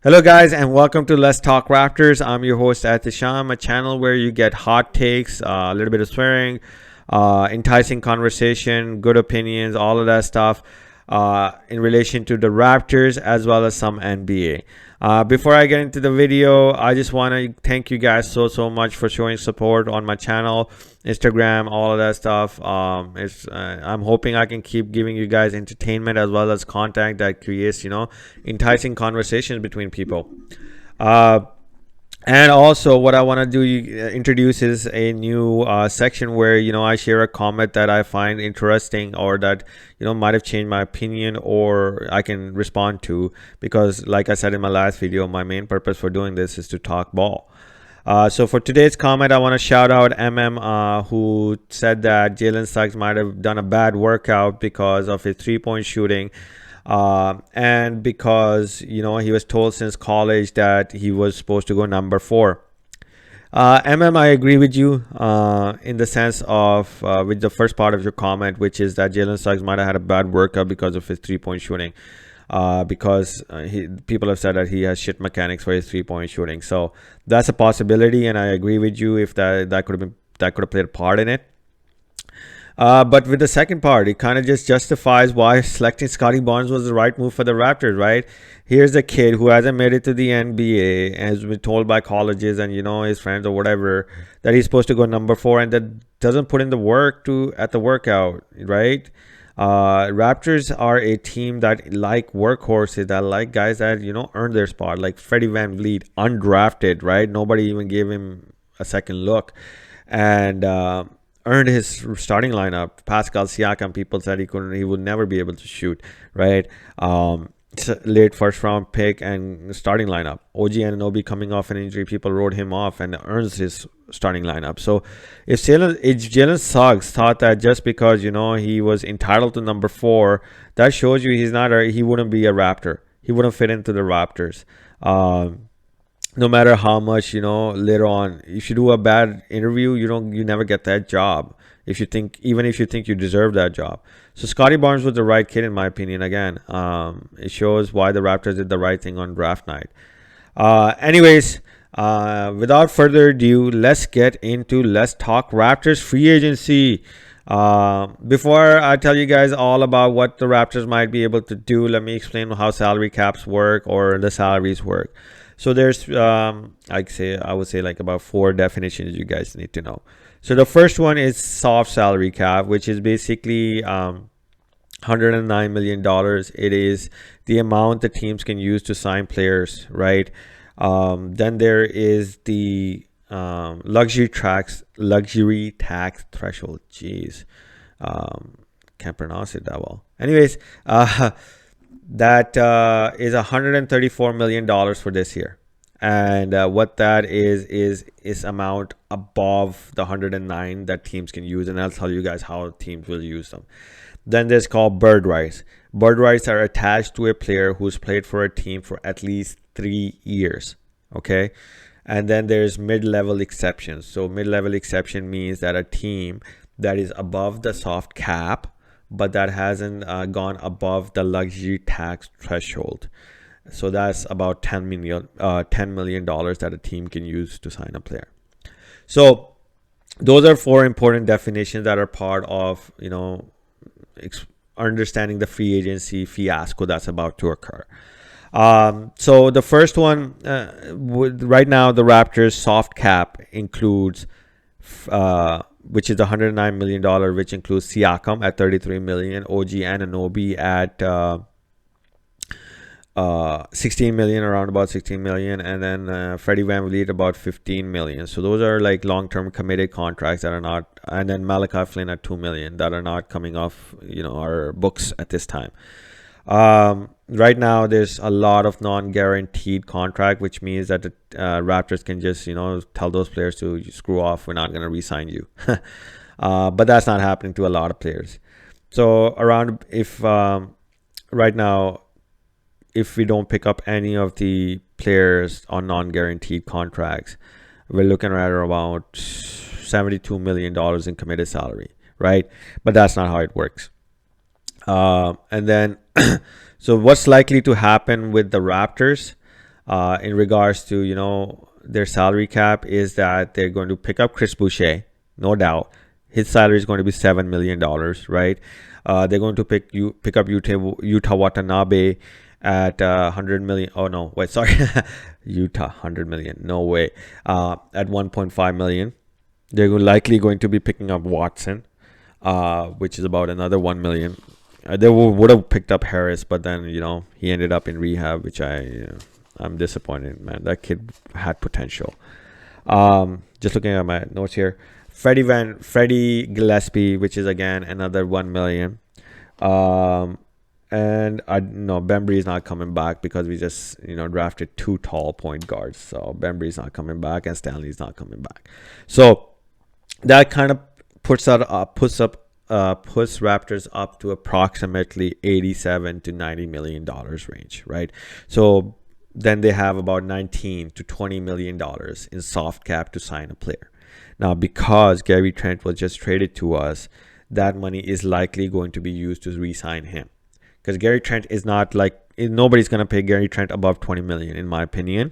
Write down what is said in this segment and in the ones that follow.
Hello, guys, and welcome to Let's Talk Raptors. I'm your host, Atisham, a channel where you get hot takes, a little bit of swearing, enticing conversation, good opinions, all of that stuff in relation to the Raptors as well as some NBA. Before I get into the video, I just want to thank you guys so much for showing support on my channel, Instagram, all of that stuff. I'm hoping I can keep giving you guys entertainment as well as content that creates, enticing conversations between people. And also, what I want to do introduce is a new section where I share a comment that I find interesting or that might have changed my opinion or I can respond to, because like I said in my last video, my main purpose for doing this is to talk ball. So for today's comment, I want to shout out who said that Jalen Suggs might have done a bad workout because of his three-point shooting. And because he was told since college that he was supposed to go number 4. I agree with you in the sense of with the first part of your comment, which is that Jalen Suggs might have had a bad workout because of his three-point shooting, because people have said that he has shit mechanics for his three-point shooting. So that's a possibility, and I agree with you if that could have played a part in it. But with the second part, it kind of just justifies why selecting Scottie Barnes was the right move for the Raptors, right? Here's a kid who hasn't made it to the NBA and has been told by colleges and his friends or whatever that he's supposed to go number 4, and that doesn't put in the work at the workout, right? Raptors are a team that like workhorses, that like guys that earn their spot, like Freddie VanVleet, undrafted, right? Nobody even gave him a second look, and earned his starting lineup. Pascal Siakam, people said he would never be able to shoot, right? Late first round pick and starting lineup. OG Anunoby coming off an injury, people wrote him off and earns his starting lineup. So if Jalen Suggs thought that just because he was entitled to number 4, that shows you he wouldn't be a Raptor. He wouldn't fit into the Raptors. No matter how much later on, if you do a bad interview, you never get that job even if you think you deserve that job. So Scottie Barnes was the right kid in my opinion. Again, it shows why the Raptors did the right thing on draft night. Anyways, without further ado, let's talk Raptors free agency. Before I tell you guys all about what the Raptors might be able to do, let me explain how salary caps work or the salaries work. So there's I would say like about 4 definitions you guys need to know. So the first one is soft salary cap, which is basically $109 million. It is the amount the teams can use to sign players, right? Then there is the luxury tax threshold. Jeez, can't pronounce it that well. Anyways, that is $134 million for this year. And what that is amount above the 109 that teams can use. And I'll tell you guys how teams will use them. Then there's called bird rights. Bird rights are attached to a player who's played for a team for at least 3 years. Okay. And then there's mid-level exceptions. So mid-level exception means that a team that is above the soft cap, but that hasn't gone above the luxury tax threshold. So that's about $10 million that a team can use to sign a player. So those are 4 important definitions that are part of understanding the free agency fiasco that's about to occur. So the first one, right now the Raptors soft cap includes which is $109 million, which includes Siakam at $33 million, OG Anunoby at $16 million, around about $16 million, and then Freddie VanVleet about $15 million. So those are like long-term committed contracts that are not, and then Malachi Flynn at $2 million that are not coming off our books at this time. Right now there's a lot of non-guaranteed contract, which means that the Raptors can just tell those players to screw off, we're not going to re-sign you. But that's not happening to a lot of players. So right now, if we don't pick up any of the players on non-guaranteed contracts, we're looking at around $72 million in committed salary, right? But that's not how it works. And then, so what's likely to happen with the Raptors? in regards to, their salary cap is that they're going to pick up Chris Boucher, no doubt. His salary is going to be $7 million, right? They're going to pick up Utah Watanabe at 100 million. Oh no, wait, sorry. Utah 100 million. No way. At 1.5 million. They're likely going to be picking up Watson, which is about another 1 million. They would have picked up Harris, but then, he ended up in rehab, which I'm disappointed, man. That kid had potential. Just looking at my notes here. Freddie Gillespie, which is again another 1 million. And Bembry is not coming back because we just drafted 2 tall point guards. So Bembry is not coming back and Stanley is not coming back. So that kind of puts Raptors up to approximately 87 to 90 million dollars range, right? So then they have about 19 to 20 million dollars in soft cap to sign a player. Now, because Gary Trent was just traded to us, that money is likely going to be used to re-sign him. Because Gary Trent is not nobody's going to pay Gary Trent above 20 million, in my opinion.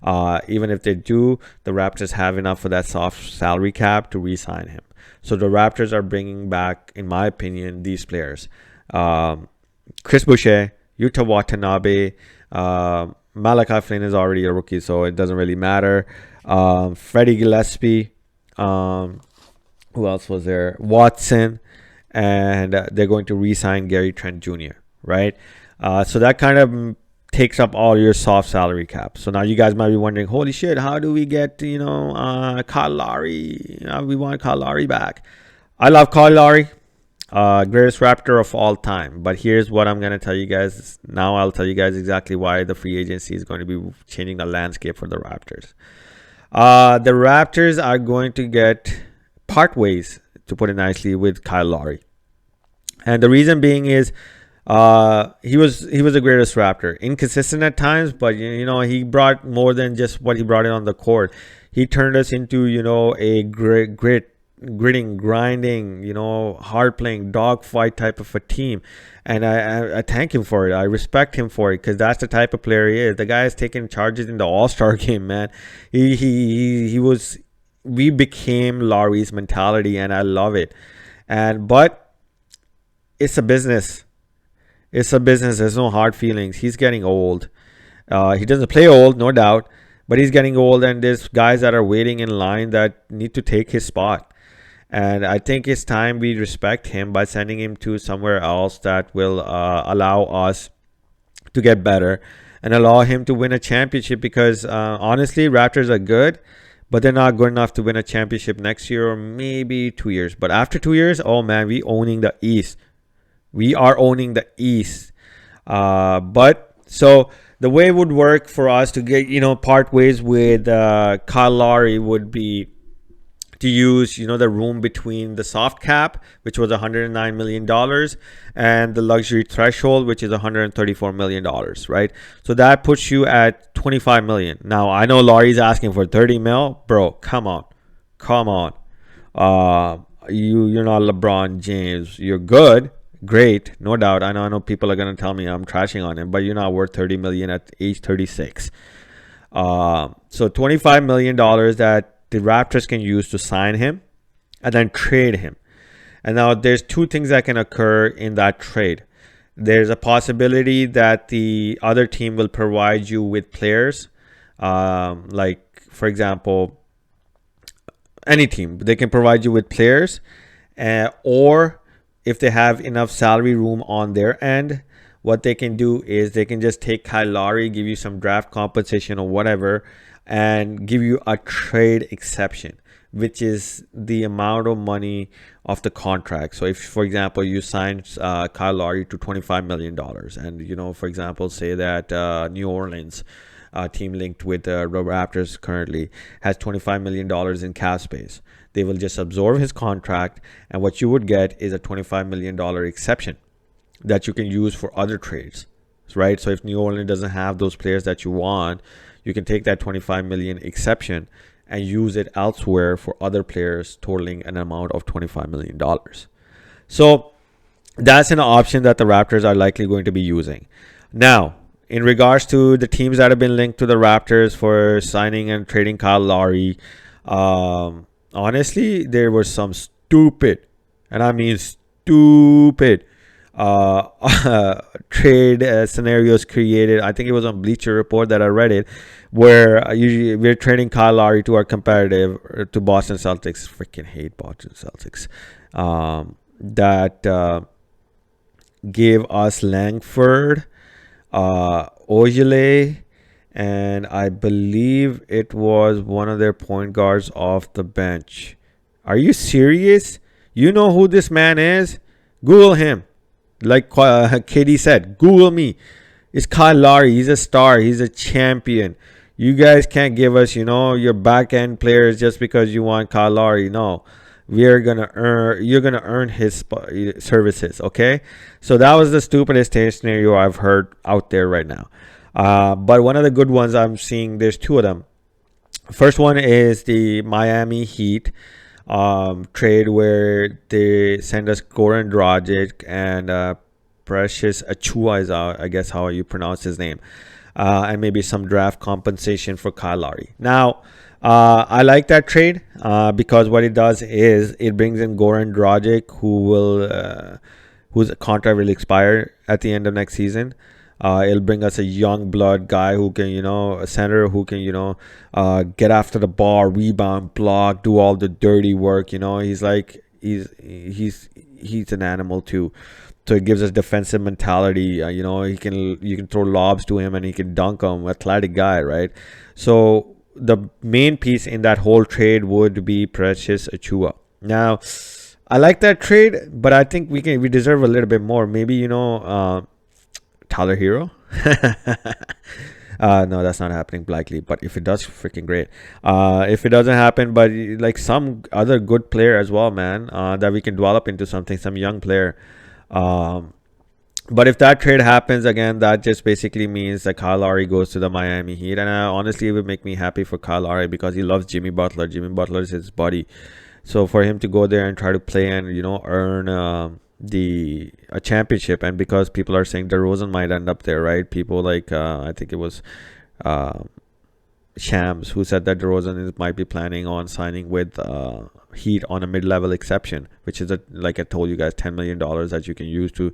Even if they do, the Raptors have enough for that soft salary cap to re-sign him. So the Raptors are bringing back, in my opinion, these players. Chris Boucher, Yuta Watanabe, Malachi Flynn is already a rookie, so it doesn't really matter. Freddie Gillespie, who else was there? Watson, and they're going to re-sign Gary Trent Jr., right? So that kind of takes up all your soft salary cap. So now you guys might be wondering, holy shit, how do we get, Kyle Lowry? We want Kyle Lowry back. I love Kyle Lowry, greatest Raptor of all time. But here's what I'm going to tell you guys. Now I'll tell you guys exactly why the free agency is going to be changing the landscape for the Raptors. The Raptors are going to get part ways, to put it nicely, with Kyle Lowry. And the reason being is he was the greatest Raptor. Inconsistent at times, but he brought more than just what he brought in on the court. He turned us into a gritting, grinding, hard playing, dogfight type of a team. And I thank him for it. I respect him for it because that's the type of player he is. The guy has taken charges in the All-Star game, man. We became Lowry's mentality, and I love it. But it's a business. It's a business. There's no hard feelings. He's getting old. He doesn't play old, no doubt, but he's getting old, and there's guys that are waiting in line that need to take his spot. And I think it's time we respect him by sending him to somewhere else that will allow us to get better and allow him to win a championship. Because honestly, Raptors are good, but they're not good enough to win a championship next year or maybe 2 years. But after 2 years, oh man, we owning the East. We are owning the East. But so the way it would work for us to get, part ways with Kyle Lowry would be to use, the room between the soft cap, which was $109 million, and the luxury threshold, which is $134 million, right? So that puts you at $25 million. Now, I know Lowry's asking for 30 mil. Bro, come on. You're not LeBron James. You're good. Great, no doubt. I know people are going to tell me I'm trashing on him, but you're not worth $30 million at age 36. So $25 million that the Raptors can use to sign him and then trade him. And now there's 2 things that can occur in that trade. There's a possibility that the other team will provide you with players, like, for example, any team. They can provide you with players, or if they have enough salary room on their end, what they can do is they can just take Kyle Lowry, give you some draft compensation or whatever, and give you a trade exception, which is the amount of money of the contract. So if, for example, you sign Kyle Lowry to $25 million and, for example, say that New Orleans, team linked with the Raptors currently, has $25 million in cap space, they will just absorb his contract, and what you would get is a $25 million exception that you can use for other trades, right? So if New Orleans doesn't have those players that you want, you can take that $25 million exception and use it elsewhere for other players totaling an amount of $25 million. So that's an option that the Raptors are likely going to be using. Now, in regards to the teams that have been linked to the Raptors for signing and trading Kyle Lowry, honestly, there were some stupid, and I mean stupid, trade scenarios created. I think it was on Bleacher Report that I read it, where usually we're trading Kyle Lowry to our competitive to Boston Celtics. Freaking hate Boston Celtics. That gave us Langford, Ojale, and I believe it was one of their point guards off the bench. Are you serious? You know who this man is? Google him. Like Katie said, Google me. It's Kyle Lowry. He's a star. He's a champion. You guys can't give us, your back end players just because you want Kyle Lowry. No, you're gonna earn his services. Okay, so that was the stupidest scenario I've heard out there right now. But one of the good ones I'm seeing, there's two of them. First one is the Miami Heat trade where they send us Goran Dragic and Precious Achua is I guess how you pronounce his name, and maybe some draft compensation for Kyle Lowry. Now, I like that trade because what it does is it brings in Goran Dragic, whose contract will expire at the end of next season. It'll bring us a young blood guy who can, a center who can, get after the ball, rebound, block, do all the dirty work. He's an animal too. So it gives us defensive mentality. You can throw lobs to him and he can dunk them. Athletic guy, right? So the main piece in that whole trade would be Precious Achua. Now, I like that trade, but I think we deserve a little bit more. Maybe Tyler Hero. No, that's not happening likely, but if it does, freaking great. If it doesn't happen, but like some other good player as well, man, that we can develop into something, some young player. But if that trade happens again, that just basically means that Kyle Lowry goes to the Miami Heat, and honestly, it would make me happy for Kyle Lowry because he loves Jimmy Butler. Jimmy Butler is his buddy, so for him to go there and try to play and earn a championship, and because people are saying DeRozan might end up there, right? People like I think it was Shams who said that DeRozan might be planning on signing with Heat on a mid-level exception, which is like I told you guys, $10 million that you can use to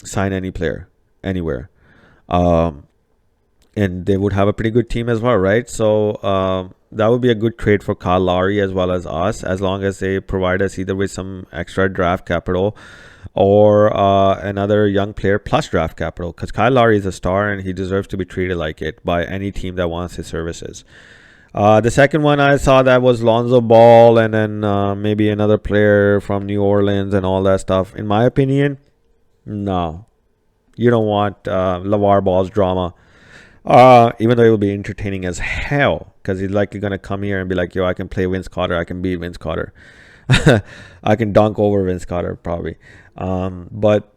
sign any player anywhere, and they would have a pretty good team as well, right? So that would be a good trade for Kyle Lowry as well as us, as long as they provide us either with some extra draft capital or another young player plus draft capital, because Kyle Lowry is a star and he deserves to be treated like it by any team that wants his services. The second one I saw that was Lonzo Ball, and then maybe another player from New Orleans and all that stuff. In my opinion, no. You don't want LeVar Ball's drama. Even though it will be entertaining as hell, because he's likely going to come here and be like, yo, I can play Vince Carter. I can beat Vince Carter. I can dunk over Vince Carter, probably. But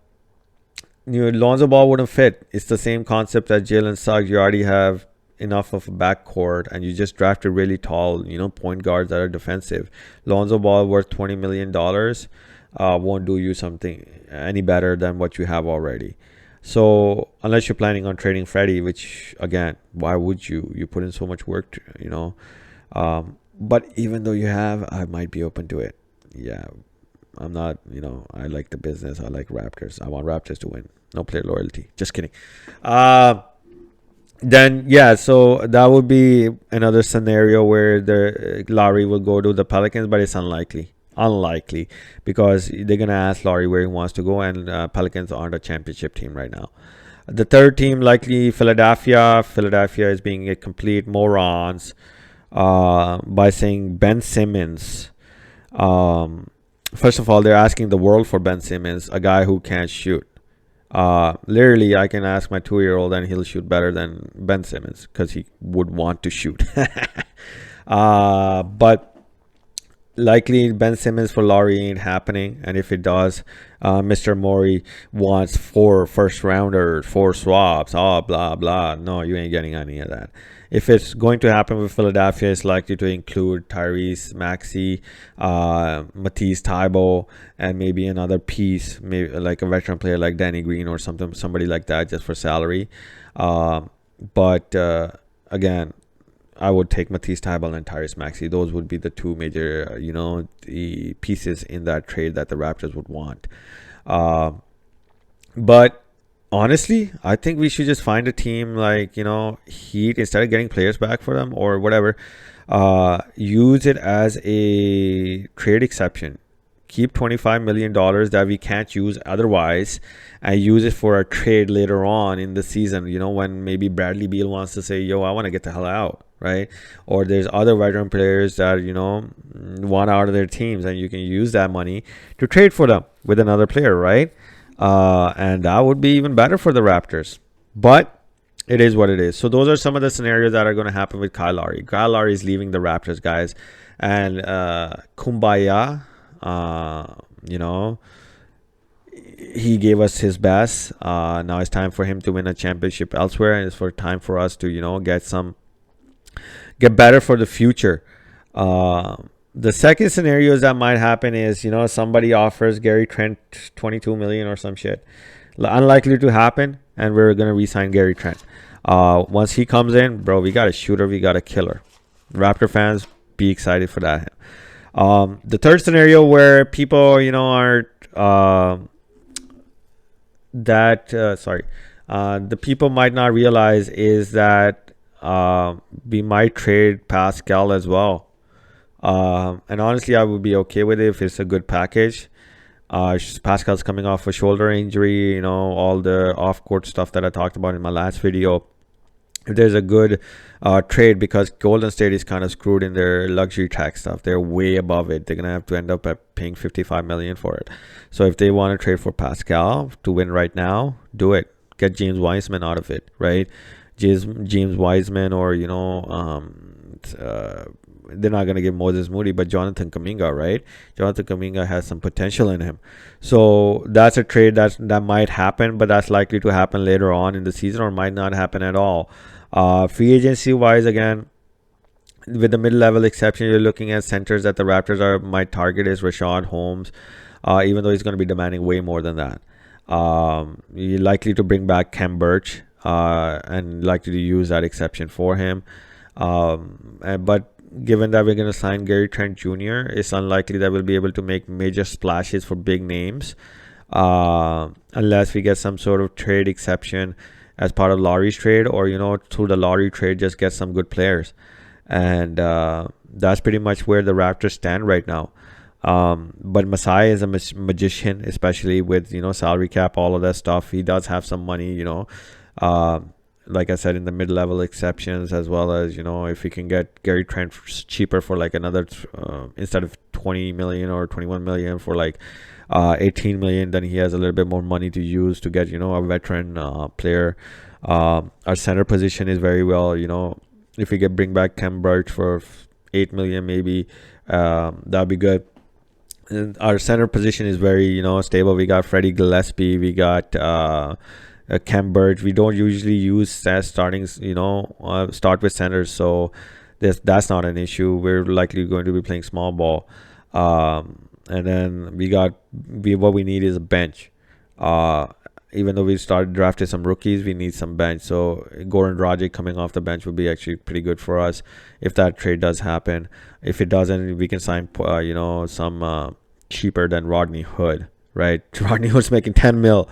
Lonzo Ball wouldn't fit. It's the same concept as Jalen Suggs. You already have enough of a backcourt, and you just drafted really tall, point guards that are defensive. Lonzo Ball worth $20 million won't do you something any better than what you have already. So unless you're planning on trading Freddie, which again, why would you? You put in so much work, but even though you have, I might be open to it. Yeah, I'm not, I like the business. I like Raptors. I want Raptors to win. No player loyalty. Just kidding. Then yeah, so that would be another scenario where the Lowry will go to the Pelicans, but it's unlikely because they're gonna ask Lowry where he wants to go, and Pelicans aren't a championship team right now. The third team, likely Philadelphia. Philadelphia is being a complete morons by saying Ben Simmons. First of all, they're asking the world for Ben Simmons, a guy who can't shoot. Literally, I can ask my 2-year-old and he'll shoot better than Ben Simmons because he would want to shoot. But likely Ben Simmons for Lowry ain't happening, and if it does, Mr. Morey wants 4 first rounders, 4 swaps, blah blah. No, you ain't getting any of that. If it's going to happen with Philadelphia, it's likely to include Tyrese Maxey, Matisse Thybulle, and maybe another piece, maybe like a veteran player like Danny Green or somebody like that, just for salary. But again, I would take Matisse Thybulle and Tyrese Maxey. Those would be the 2 major, the pieces in that trade that the Raptors would want. But honestly, I think we should just find a team like, Heat, instead of getting players back for them or whatever, use it as a trade exception. Keep $25 million that we can't use otherwise, and use it for a trade later on in the season, when maybe Bradley Beal wants to say, yo, I want to get the hell out, right? Or there's other veteran players that, want out of their teams, and you can use that money to trade for them with another player, right? And that would be even better for the Raptors. But it is what it is. So those are some of the scenarios that are going to happen with Kyle Lowry. Kyle Lowry is leaving the Raptors, guys. And Kumbaya, he gave us his best. Now it's time for him to win a championship elsewhere, and it's time for us to get better for the future. The second scenarios that might happen is somebody offers Gary Trent $22 million or some shit. Unlikely to happen, and we're gonna re-sign Gary Trent. Once he comes in, bro, we got a shooter, we got a killer. Raptor fans, be excited for that. The third scenario where people, are the people might not realize is that we might trade Pascal as well. And honestly, I would be okay with it if it's a good package. Pascal's coming off a shoulder injury, all the off-court stuff that I talked about in my last video. If there's a good trade, because Golden State is kind of screwed in their luxury tax stuff. They're way above it. They're going to have to end up at paying $55 million for it. So if they want to trade for Pascal to win right now, do it. Get James Wiseman out of it, right? James Wiseman, or, they're not going to give Moses Moody, but Jonathan Kuminga, right? Jonathan Kuminga has some potential in him. So that's a trade that might happen, but that's likely to happen later on in the season, or might not happen at all. Free agency-wise, again, with the mid-level exception, you're looking at centers that the Raptors might target is Rashawn Holmes, even though he's going to be demanding way more than that. You're likely to bring back Khem Birch, and likely to use that exception for him. But given that we're going to sign Gary Trent Jr., it's unlikely that we'll be able to make major splashes for big names, unless we get some sort of trade exception as part of Lowry's trade, or through the Lowry trade, just get some good players. And that's pretty much where the Raptors stand right now. But Masai is a magician, especially with salary cap, all of that stuff. He does have some money, like I said, in the mid-level exceptions, as well as if we can get Gary Trent cheaper for like another instead of 20 million or 21 million, for like 18 million, then he has a little bit more money to use to get a veteran player. Our center position is very well, if we can bring back Khem Birch for 8 million maybe, that'd be good. And our center position is very stable. We got Freddie Gillespie, we got Khem Birch. We don't usually use start with centers, so that's not an issue. We're likely going to be playing small ball, and then what we need is a bench. Even though we drafted some rookies, we need some bench. So Goran Dragic coming off the bench would be actually pretty good for us if that trade does happen. If it doesn't, we can sign some cheaper than Rodney Hood, right? Rodney Hood's making 10 mil.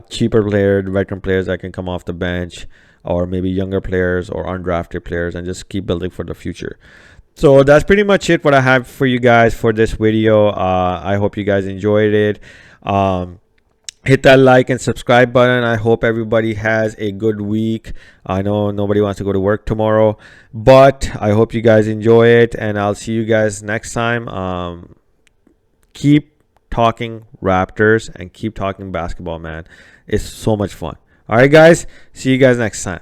Cheaper veteran players that can come off the bench, or maybe younger players or undrafted players, and just keep building for the future. So that's pretty much it, what I have for you guys for this video. I hope you guys enjoyed it. Hit that like and subscribe button. I hope everybody has a good week. I know nobody wants to go to work tomorrow, but I hope you guys enjoy it, and I'll see you guys next time. Keep talking Raptors and keep talking basketball, man. It's so much fun. All right, guys. See you guys next time.